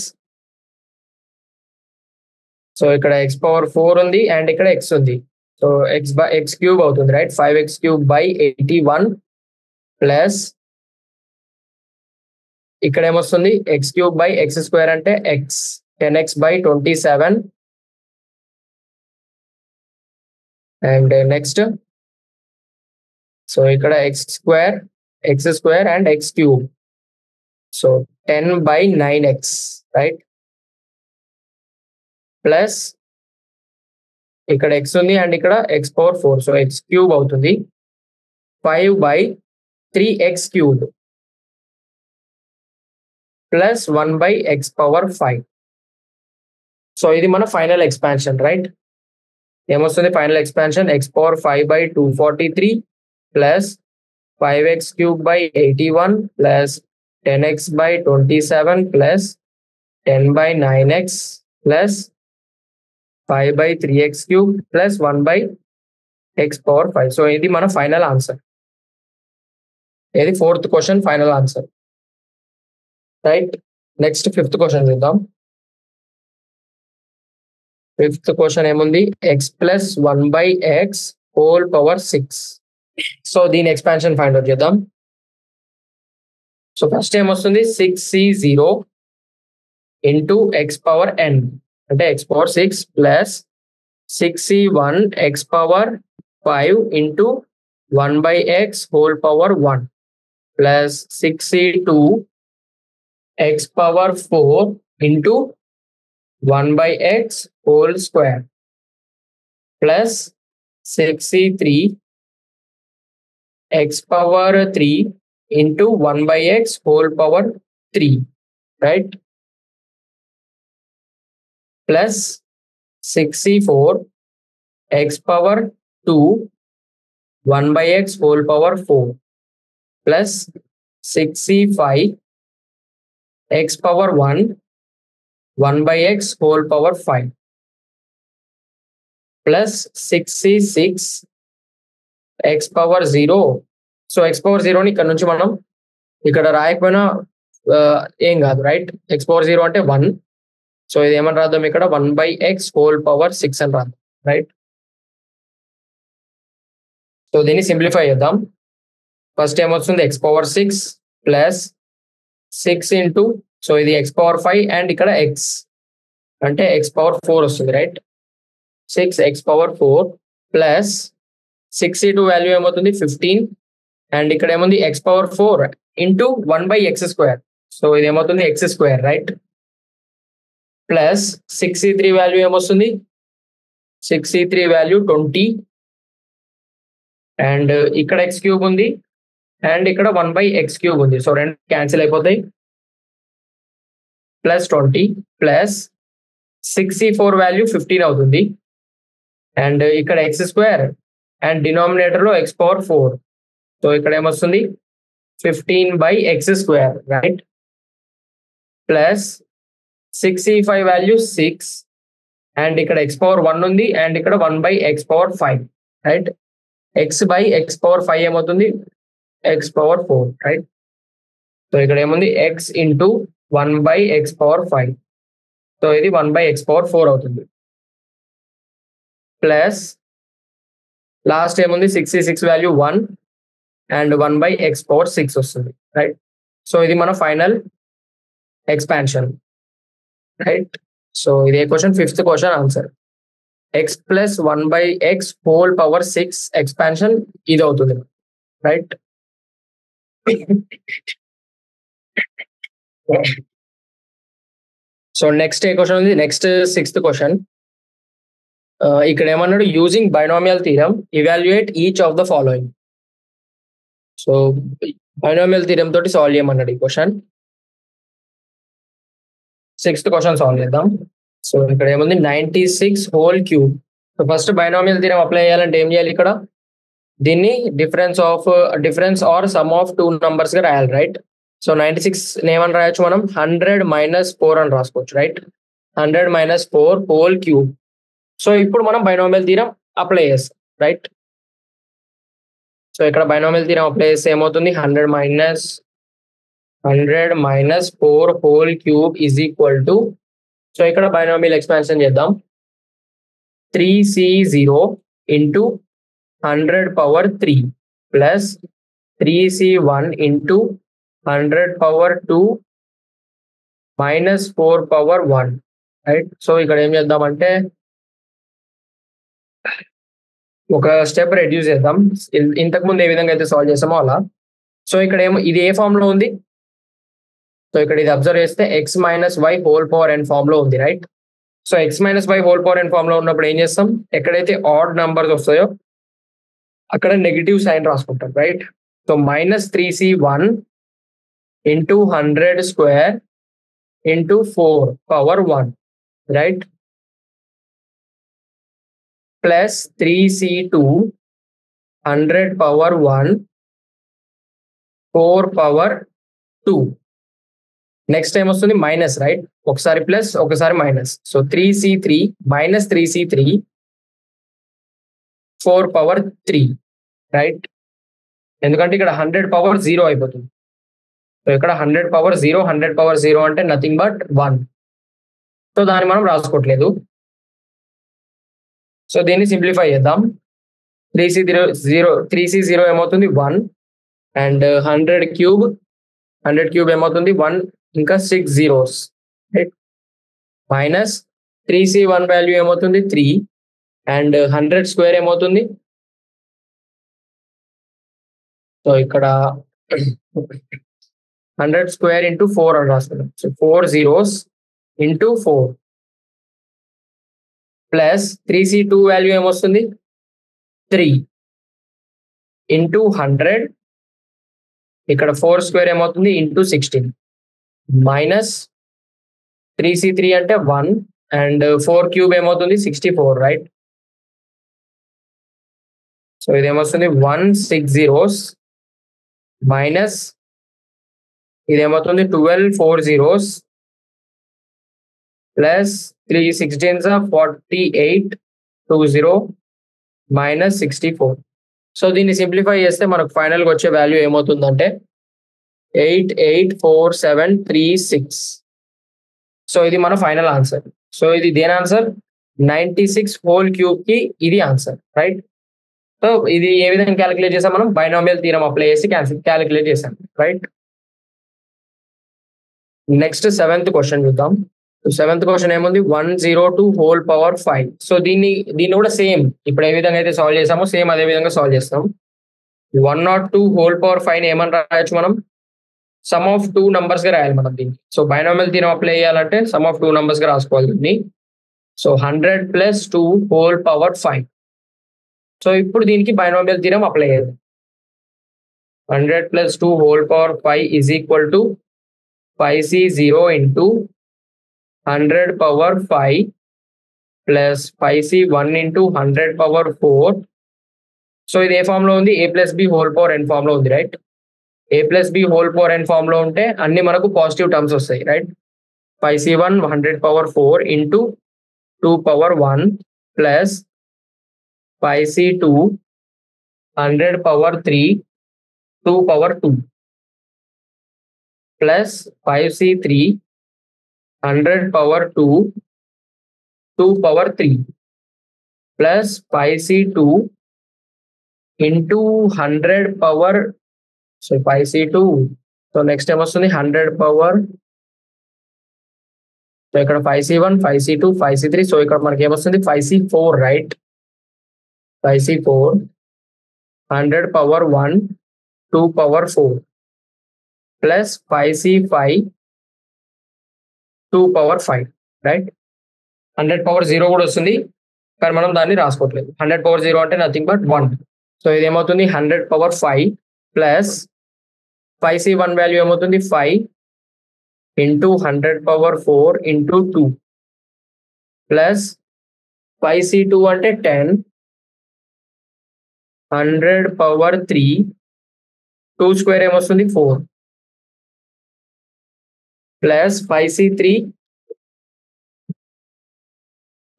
so ఇక్కడ x power 4 ఉంది and ఇక్కడ x ఉంది, so x³ అవుతుంది, right? 5x³ by 81 plus ఇక్కడ ఏమొస్తుంది? x³ బై x² అంటే x 10x by 27 and next, so ఇక్కడ x² and x³, so 10/9x, right? Plus ఇక్కడ x ఉంది అండ్ ఇక్కడ x పవర్ 4, సో x³ అవుతుంది 5/3x³ plus 1/x power 5. So ఇది మన ఫైనల్ ఎక్స్పాన్షన్, రైట్? ఏమొస్తుంది final expansion? x power 5 by 243 plus 5x³ by 81 plus 10x by 27 plus 10/9x plus 5/3x³ plus 1/x power 5. So ఇది మన final answer. ఇది fourth question final answer, right? Next fifth question చూద్దాం. Fifth question ఏముంది? x plus 1/x whole power 6. So దీని expansion find out చేద్దాం. So first ఏమొస్తుంది? 6c0 into x power n అంటే x power 6 plus 6c1 x power 5 into 1 by x whole power 1 plus 6c2 x power 4 into 1 by x whole square plus 6c3 x power 3 into 1 by x whole power 3, right? Plus 6c4 x power 2 1 by x whole power 4 plus 6c5 x power 1 1 by x whole power 5 plus 6c6 x power 0. So x power 0 ని ఇక్కడ నుంచి మనం ఇక్కడ రాయకపోయినా ఏం కాదు, right? x power 0 అంటే 1. So ఇది ఏమని రాద్దాం ఇక్కడ 1 by x whole power 6 అని రాద్దాం, రైట్? సో దీన్ని సింప్లిఫై చేద్దాం. ఫస్ట్ ఏమొస్తుంది x power 6 plus 6 into, so ఇది x power 5 అండ్ ఇక్కడ x అంటే x power 4 వస్తుంది, right? 6 x power 4 plus 6c2 value ఏమవుతుంది 15 అండ్ ఇక్కడ ఏముంది x power 4 into 1 by x square, so ఇది ఏమవుతుంది x square, right? Plus 6c3 value ఏమొస్తుంది 6c3 వాల్యూ 20 అండ్ ఇక్కడ x క్యూబ్ ఉంది అండ్ ఇక్కడ 1 by x క్యూబ్ ఉంది, సో రెండు క్యాన్సిల్ అయిపోతాయి. ప్లస్ 20 ప్లస్ 6c4 వాల్యూ 15 అవుతుంది అండ్ ఇక్కడ x స్క్వేర్ అండ్ డినామినేటర్ లో x పవర్ 4, సో ఇక్కడ ఏమొస్తుంది 15 by x square, right? Plus 6c5 value 6 and ఇక్కడ x పవర్ 1 ఉంది అండ్ ఇక్కడ 1 by x power 5, right? x by x power 5 ఏమవుతుంది x power 4, right? So ఇక్కడ ఏముంది x into 1 by x power 5, so ఇది 1 by x power 4 అవుతుంది. Plus last ఏముంది 66 value 1 and 1 by x power 6 వస్తుంది, right? So ఇది మన ఫైనల్ ఎక్స్పాన్షన్, రైట్? సో ఇదే question, fifth question answer x plus 1 by x whole power 6 expansion ఇది అవుతుంది, right? So next ఏ question ఉంది, next sixth question. ఇక్కడ ఏమన్నాడు, using binomial theorem evaluate each of the following. So binomial theorem తోటి solve చేయమన్నాడు ఈ question. Sixth question solve చేద్దాం. So ఇక్కడ ఏముంది 96 whole cube. So first binomial theorem apply చేయాలంటే ఏం చేయాలి, ఇక్కడ దీన్ని difference or sum of two numbers గా రాయాలి, రైట్? సో 96 ఏమని రాయొచ్చు మనం 100 - 4 అని రాసుకోవచ్చు, రైట్? 100 - 4 whole cube. సో ఇప్పుడు మనం బైనామియల్ థీరం అప్లై చేస్తాం, రైట్? సో ఇక్కడ బైనామియల్ థీరం అప్లై చేస్తే ఏమవుతుంది 100 - 4 whole cube is equal to, so ఇక్కడ బైనామియల్ ఎక్స్పాన్షన్ చేద్దాం, 3c0 into 100 power 3 plus 3c1 into 100 power 2 minus 4 power 1, right? So ఇక్కడ ఏం చేద్దామంటే ఒక స్టెప్ రెడ్యూస్ చేద్దాం, ఇంతకు ముందు ఏ విధంగా అయితే సాల్వ్ చేసామో అలా. సో ఇక్కడ ఏమో ఇది ఏ ఫామ్ లో ఉంది, సో ఇక్కడ ఇది అబ్జర్వ్ చేస్తే x - y whole power n form లో ఉంది, right? So x - y whole power n form లో ఉన్నప్పుడు ఏం చేస్తాం, ఎక్కడైతే ఆడ్ నంబర్స్ వస్తాయో అక్కడ నెగిటివ్ సైన్ రాసుకుంటాం, right? So -3c1 into 100 square into 4 power 1, right? Plus 3c2 100 power 1 4 power 2. Next time వస్తుంది మైనస్, రైట్? ఒకసారి ప్లస్ ఒకసారి minus. So 3c3 - 3c3 4 power 3, right? ఎందుకంటే ఇక్కడ 100 పవర్ 0 అయిపోతుంది. సో ఇక్కడ 100 పవర్ 0 100 పవర్ 0 అంటే నథింగ్ బట్ 1. సో దాన్ని మనం రాసుకోవట్లేదు. సో దీన్ని సింప్లిఫై చేద్దాం. 3c0 ఏమవుతుంది 1 అండ్ 100 క్యూబ్ ఏమవుతుంది 1 ఇంకా 6 zeros, right? Minus 3C1 value ఏమవుతుంది 3 అండ్ 100 స్క్వేర్ ఏమవుతుంది. సో ఇక్కడ 100 స్క్వేర్ ఇంటూ 4 అని రాస్తున్నాం. So 4 zeros into 4 plus 3C2 value ఏమొస్తుంది 3 ఇంటూ 100 ఇక్కడ 4 స్క్వేర్ ఏమవుతుంది ఇంటూ 16 మైనస్ 3C3 అంటే 1 అండ్ 4 క్యూబ్ ఏమవుతుంది 64 రైట్. సో ఇదేమొస్తుంది 160 మైనస్ ఇదేమవుతుంది 12 4 zeros plus 3 16s 48 20 minus 64. So దీన్ని సింప్లిఫై చేస్తే మనకు ఫైనల్గా వచ్చే వాల్యూ ఏమవుతుందంటే 884736. సో ఇది మన ఫైనల్ ఆన్సర్. సో ఇది దేని ఆన్సర్ 96 హోల్ క్యూబ్ కి ఇది ఆన్సర్ రైట్. సో ఇది ఏ విధంగా క్యాలిక్యులేట్ చేసాం మనం బైనామియల్ థీరం అప్లై చేసి క్యాలిక్యులేట్ చేసాం రైట్. నెక్స్ట్ 7th క్వశ్చన్ చూద్దాం. 7th క్వశ్చన్ ఏముంది 102 హోల్ పవర్ 5. సో దీన్ని కూడా సేమ్ ఇప్పుడు ఏ విధంగా అయితే సాల్వ్ చేసామో సేమ్ అదే విధంగా సాల్వ్ చేస్తాం. 102 హోల్ పవర్ 5 ఏమని రాయొచ్చు మనం సమ్ ఆఫ్ 2 numbers గా రాయాలి మనం దీన్ని. సో బైనామియల్ థీరం అప్లై చేయాలంటే సమ్ ఆఫ్ 2 numbers గా రాసుకోవాలి దీన్ని. So 100 plus 2 whole power 5. So ఇప్పుడు దీనికి బైనామియల్ థీరం అప్లై చేయాలి. 100 plus 2 whole power 5 is equal to 5C0 into 100 power 5 plus 5C1 into 100 power 4. So ఇది ఏ ఫామ్ లో ఉంది a plus B whole power n form లో ఉంది right. a plus B whole power n form లో ఉంటే అన్ని మనకు పాజిటివ్ టర్మ్స్ వస్తాయి right. 5C1 100 power 4 into 2 power 1 plus 5C2 100 power 3 2 power 2 plus 5C3 100 power 2 2 power 3 plus 5C2 into 100 power so 5C2. So next ఏమొస్తుంది 100 power so ఇక్కడ 5C1 5C2 5C3. So ఇక్కడ మనకి ఏమొస్తుంది 5C4 right. 5C4 100 power 1 2 power 4 plus 5C5 2 power 5 right. 100 power 0 కూడా వస్తుంది కానీ మనం దాన్ని రాసుకోవట్లేదు. 100 పవర్ 0 అంటే నథింగ్ బట్ 1. సో ఇది ఏమవుతుంది 100 పవర్ 5 ప్లస్ 5C1 వాల్యూ ఏమవుతుంది 5 into 100 power 4 into 2 plus 5C2 అంటే 10 100 పవర్ 3 2 స్క్వేర్ ఏమొస్తుంది 4 plus 5C3.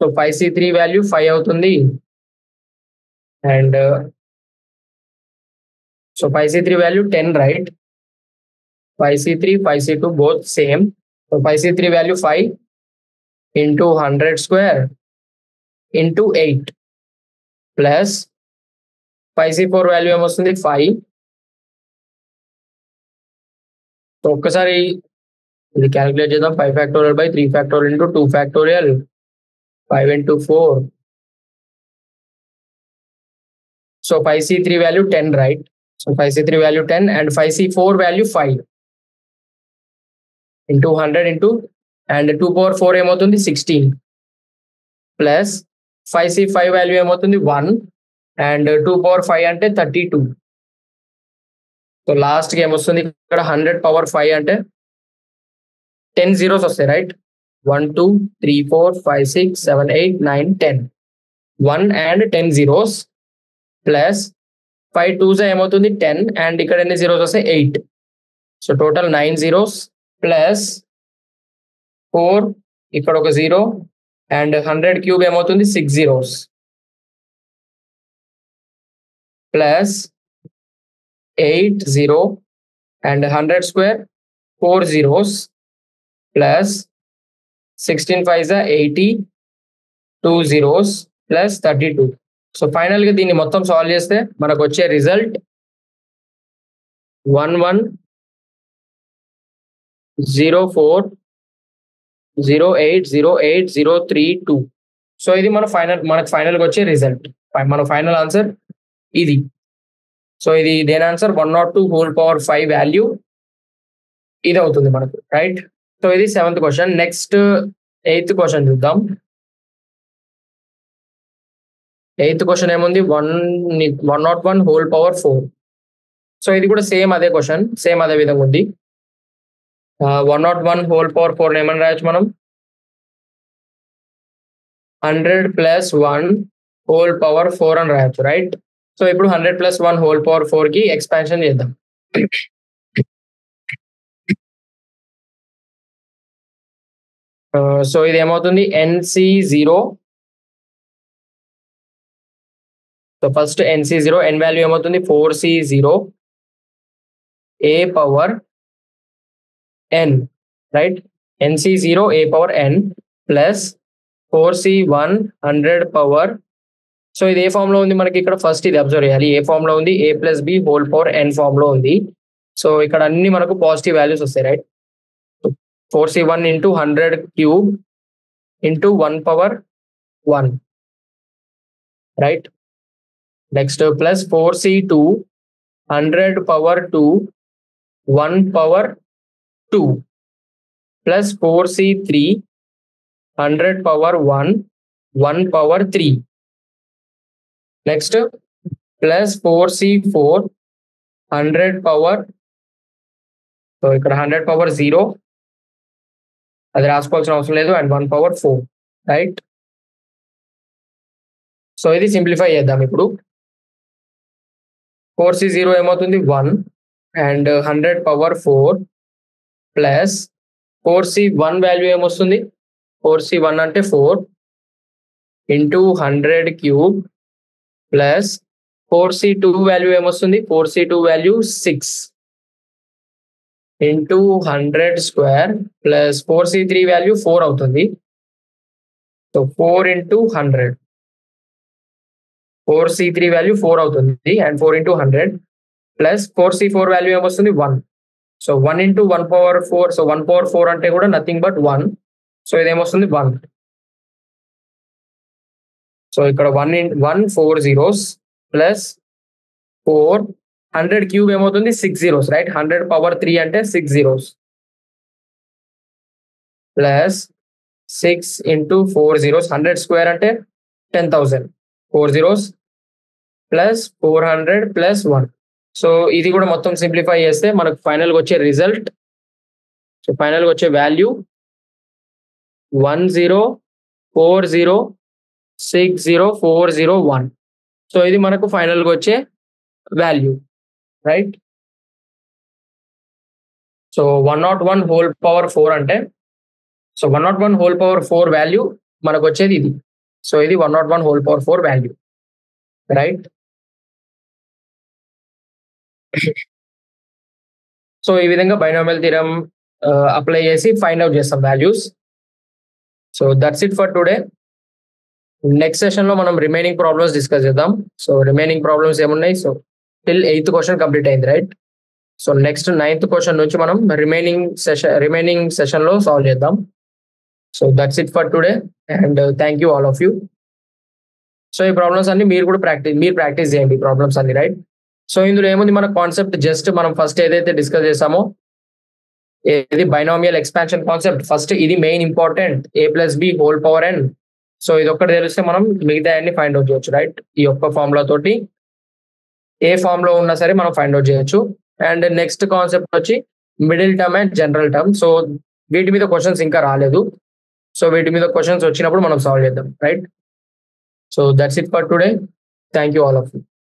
So 5C3 value 5 అవుతుంది and so 5C3 value 10 right. 5C3 5C2 both same. So 5C3 value 5 into 100 square into 8 plus 5C4 value ఏమొస్తుంది 5. So ఒక్కసారి ఇది calculate చేద్దాం. 5 factorial by 3 factorial into 2 factorial 5 into 4. So 5C3 value 10 right. So 5C3 value 10 and 5C4 value 5 into 100 into and 2 power 4 ఏమవుతుంది 16 plus 5C5 value ఏమవుతుంది 1 and 2 power 5 అంటే 32. So last కి ఏమొస్తుంది ఇక్కడ 100 power 5 అంటే 10 zeros వస్తాయి right. 1 2 3 4 5 6 7 8 9 10 1 and 10 zeros plus 5 2s ఏమవుతుంది 10 and ఇక్కడ ఎన్ని zeros వస్తాయి 8. సో టోటల్ 9 zeros ప్లస్ 4 ఇక్కడ ఒక 0 అండ్ 100 క్యూబ్ ఏమవుతుంది 6 zeros plus 8 0 and 100 square 4 zeros plus 16 5s 80 2 zeros plus 32. So final గా దీన్ని మొత్తం సాల్వ్ చేస్తే మనకు వచ్చే రిజల్ట్ 1104 0.08032. సో ఇది మనకు ఫైనల్గా వచ్చే రిజల్ట్. మన ఫైనల్ ఆన్సర్ ఇది. సో ఇది దేని ఆన్సర్ 102 వాల్యూ ఇది అవుతుంది మనకు, రైట్. సో ఇది 7th question. Next 8th question చూద్దాం. 8th క్వశ్చన్ ఏముంది, 101 సో ఇది కూడా సేమ్ అదే క్వశ్చన్, సేమ్ అదే విధంగా ఉంది. 101 ఏమని రాయొచ్చు మనం, 100 + 1 అని రాయొచ్చు, రైట్. సో ఇప్పుడు 100 + 1 కి ఎక్స్పాన్షన్ చేద్దాం. సో ఇది ఏమవుతుంది, NC0. So first NC0 n value ఏమవుతుంది 4C0 a power n, right. NC0 a power n plus 4C1 100 power. So ఇది ఏ ఫామ్ లో ఉంది మనకి, ఇక్కడ ఫస్ట్ ఇది అబ్జర్వ్ చేయాలి, ఏ ఫామ్ లో ఉంది, a + b whole power n form లో ఉంది. సో ఇక్కడ అన్ని మనకు పాజిటివ్ వాల్యూస్ వస్తాయి, right. 4C1 × 100³ × 1/1, right. Next plus 4C2 100/2 1/2 plus 4C3 100/1 1/3. Next plus 4C4 100 so ఇక్కడ 100/0 అది రాసుకోవాల్సిన అవసరం లేదు, అండ్ 1/4, రైట్. సో ఇది సింప్లిఫై చేద్దాం ఇప్పుడు. 4C0 ఏమవుతుంది 1 అండ్ 100/4 ప్లస్ 4C1 వాల్యూ ఏమొస్తుంది, 4C1 అంటే 4 × 100³ ప్లస్ 4C2 వాల్యూ ఏమొస్తుంది, 4C2 value 6 × 100² plus 4C3 value 4 అవుతుంది. సో 4 × 100, 4C3 వాల్యూ 4 అవుతుంది, అండ్ 4 × 100 ప్లస్ 4C4 వాల్యూ ఏమొస్తుంది 1. సో 1 × 1/4, సో 1/4 అంటే కూడా నథింగ్ బట్ 1. సో ఇదేమొస్తుంది 1. సో ఇక్కడ 1 4 zeros ప్లస్ 4 100³ ఏమవుతుంది 6 zeros, రైట్. 100/3 అంటే 6 zeros ప్లస్ 6 × 4 zeros, 100² అంటే 10,000, 4 zeros ప్లస్ 400 ప్లస్ 1. సో ఇది కూడా మొత్తం సింప్లిఫై చేస్తే మనకు ఫైనల్గా వచ్చే రిజల్ట్, సో ఫైనల్గా వచ్చే వాల్యూ 1040604001. సో ఇది మనకు ఫైనల్గా వచ్చే వాల్యూ, రైట్. సో 101 అంటే, సో 101 వాల్యూ మనకు వచ్చేది ఇది. సో ఇది 101 వాల్యూ, రైట్. సో ఈ విధంగా బైనామియల్ థీరం అప్లై చేసి ఫైండ్ అవుట్ చేస్తాం values. So that's it for today. Next session లో మనం రిమైనింగ్ ప్రాబ్లమ్స్ డిస్కస్ చేద్దాం. సో రిమైనింగ్ ప్రాబ్లమ్స్ ఏమున్నాయి, so till 8th question complete అయింది, right. So next 9th question నుంచి మనం రిమైనింగ్ సెషన్ లో సాల్వ్ చేద్దాం. So that's it for today, and thank you all of you. So ఈ ప్రాబ్లమ్స్ అన్ని మీరు ప్రాక్టీస్ చేయండి, ఈ ప్రాబ్లమ్స్ అన్ని, రైట్. సో ఇందులో ఏముంది, మన కాన్సెప్ట్ జస్ట్ మనం ఫస్ట్ ఏదైతే డిస్కస్ చేసామో, ఇది బైనామియల్ ఎక్స్పాన్షన్ కాన్సెప్ట్. ఫస్ట్ ఇది main important, a + b whole power n. So ఇది ఒక్కటి తెలిస్తే మనం మిగతా అన్ని ఫైండ్ అవుట్ చేయొచ్చు, రైట్. ఈ ఒక్క ఫార్ములా తోటి ఏ ఫామ్ లో ఉన్నా సరే మనం ఫైండ్ అవుట్ చేయొచ్చు. అండ్ నెక్స్ట్ కాన్సెప్ట్ వచ్చి middle term and general term. So వీటి మీద క్వశ్చన్స్ ఇంకా రాలేదు, సో వీటి మీద క్వశ్చన్స్ వచ్చినప్పుడు మనం సాల్వ్ చేద్దాం, right. So that's it for today. Thank you all of you.